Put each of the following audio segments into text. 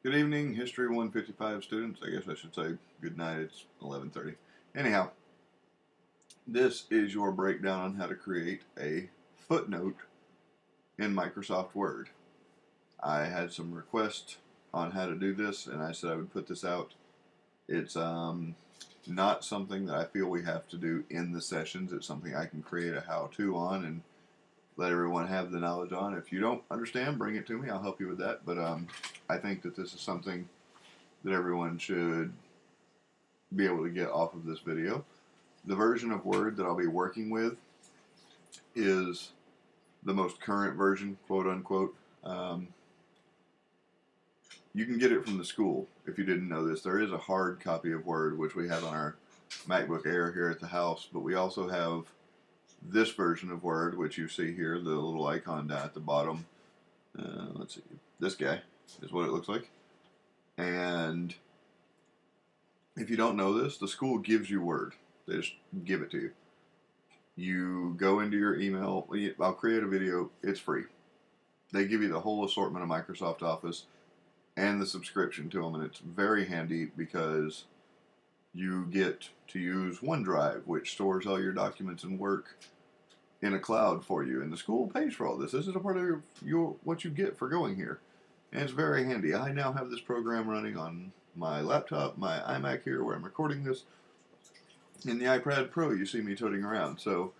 Good evening, History 155 students. I guess I should say good night. It's 11:30. Anyhow, this is your breakdown on how to create a footnote in Microsoft Word. I had some requests on how to do this, and I said I would put this out. It's not something that I feel we have to do in the sessions. It's something I can create a how-to on and let everyone have the knowledge on. If you don't understand, bring it to me. I'll help you with that. But I think that this is something that everyone should be able to get off of this video. The version of Word that I'll be working with is the most current version, quote unquote. You can get it from the school if you didn't know this. There is a hard copy of Word, which we have on our MacBook Air here at the house, but we also have this version of Word, which you see here, the little icon down at the bottom. Let's see, this guy is what it looks like. And if you don't know this, the school gives you Word. They just give it to you. You go into your email. I'll create a video. It's free. They give you the whole assortment of Microsoft Office and the subscription to them, and it's very handy because you get to use OneDrive, which stores all your documents and work in a cloud for you. And the school pays for all this. This is a part of your what you get for going here, and it's very handy. I now have this program running on my laptop, my iMac here, where I'm recording this, in the iPad Pro you see me toting around. So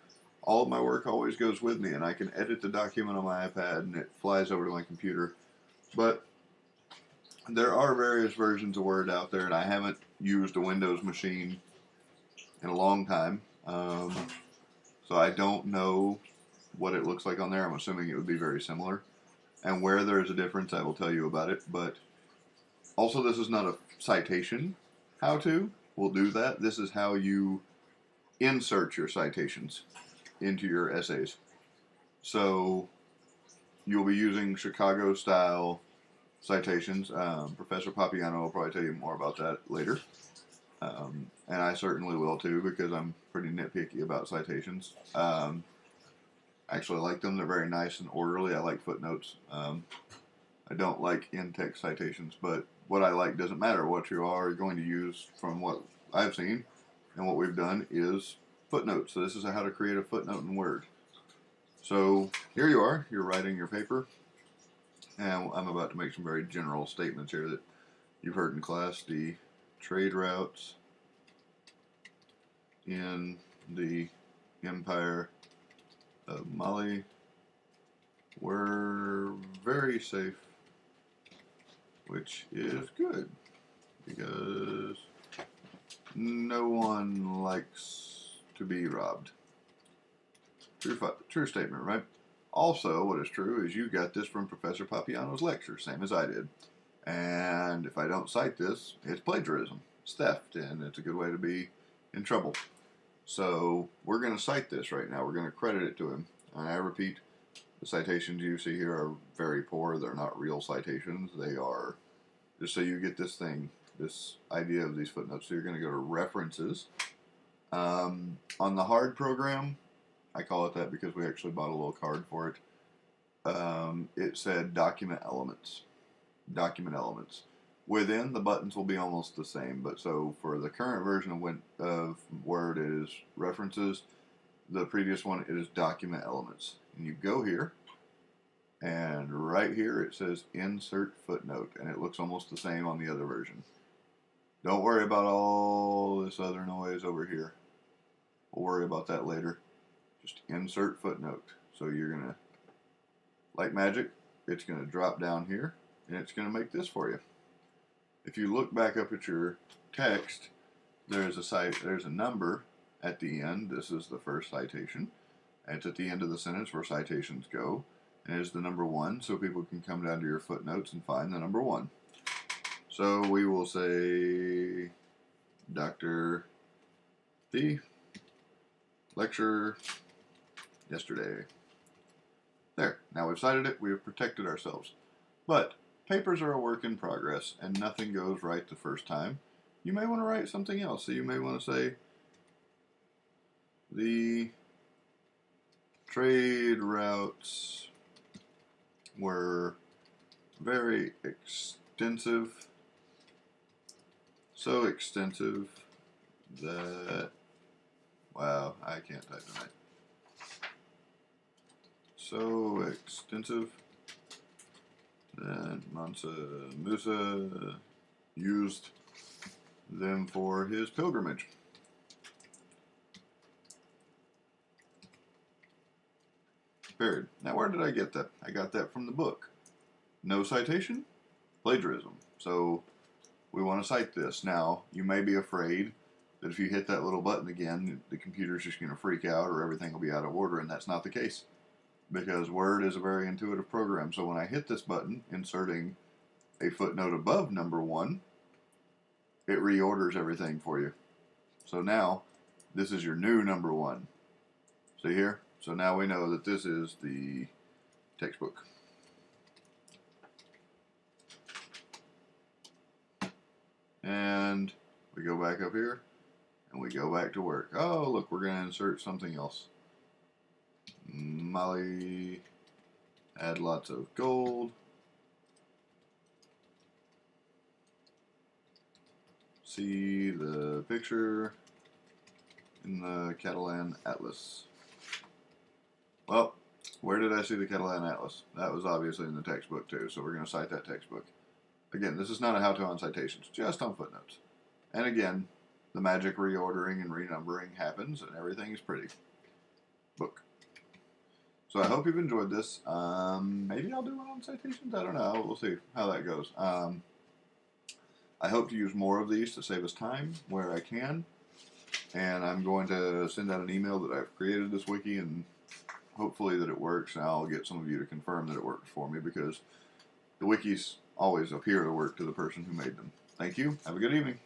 all of my work always goes with me, and I can edit the document on my iPad and it flies over to my computer. But there are various versions of Word out there, and I haven't used a Windows machine in a long time. So I don't know what it looks like on there. I'm assuming it would be very similar. And where there is a difference, I will tell you about it. But also, this is not a citation how to. We'll do that. This is how you insert your citations into your essays. So you'll be using Chicago style citations. Professor Papiano will probably tell you more about that later. And I certainly will too, because I'm pretty nitpicky about citations. I actually like them. They're very nice and orderly. I like footnotes. I don't like in-text citations, but what I like doesn't matter. What you are going to use, from what I've seen and what we've done, is footnotes. So this is how to create a footnote in Word. So here you are. You're writing your paper. And I'm about to make some very general statements here that you've heard in class. The trade routes in the Empire of Mali were very safe, which is good because no one likes to be robbed. True statement, right? Also, what is true is you got this from Professor Papiano's lecture, same as I did. And if I don't cite this, it's plagiarism. It's theft, and it's a good way to be in trouble. So we're going to cite this right now. We're going to credit it to him. And I repeat, the citations you see here are very poor. They're not real citations. They are, just so you get this thing, this idea of these footnotes. So you're going to go to References. On the hard program, I call it that because we actually bought a little card for it. It said Document Elements. Document Elements. Within, the buttons will be almost the same, but so for the current version of Word, it is References. The previous one, it is Document Elements. And you go here, and right here it says Insert Footnote, and it looks almost the same on the other version. Don't worry about all this other noise over here. We'll worry about that later. Just insert footnote. So you're going to, like magic, it's going to drop down here, and it's going to make this for you. If you look back up at your text, there's a number at the end. This is the first citation. It's at the end of the sentence where citations go, and it's the number 1, so people can come down to your footnotes and find the number 1. So we will say Dr. The lecture yesterday. There. Now we've cited it. We have protected ourselves. But papers are a work in progress, and nothing goes right the first time. You may want to write something else. So you may want to say, the trade routes were very extensive, so extensive that, wow, I can't type tonight. So extensive that Mansa Musa used them for his pilgrimage. Period. Now, where did I get that? I got that from the book. No citation, plagiarism. So we want to cite this. Now, you may be afraid that if you hit that little button again, the computer's just going to freak out or everything will be out of order, and that's not the case. Because Word is a very intuitive program. So when I hit this button, inserting a footnote above number 1, it reorders everything for you. So now, this is your new number 1. See here? So now we know that this is the textbook. And we go back up here, and we go back to work. Oh, look, we're going to insert something else. Molly, add lots of gold. See the picture in the Catalan Atlas. Well, where did I see the Catalan Atlas? That was obviously in the textbook too, so we're going to cite that textbook. Again, this is not a how-to on citations, just on footnotes. And again, the magic reordering and renumbering happens, and everything is pretty. Book. So I hope you've enjoyed this. Maybe I'll do one on citations. I don't know. We'll see how that goes. I hope to use more of these to save us time where I can. And I'm going to send out an email that I've created this wiki, and hopefully that it works. And I'll get some of you to confirm that it works for me, because the wikis always appear to work to the person who made them. Thank you. Have a good evening.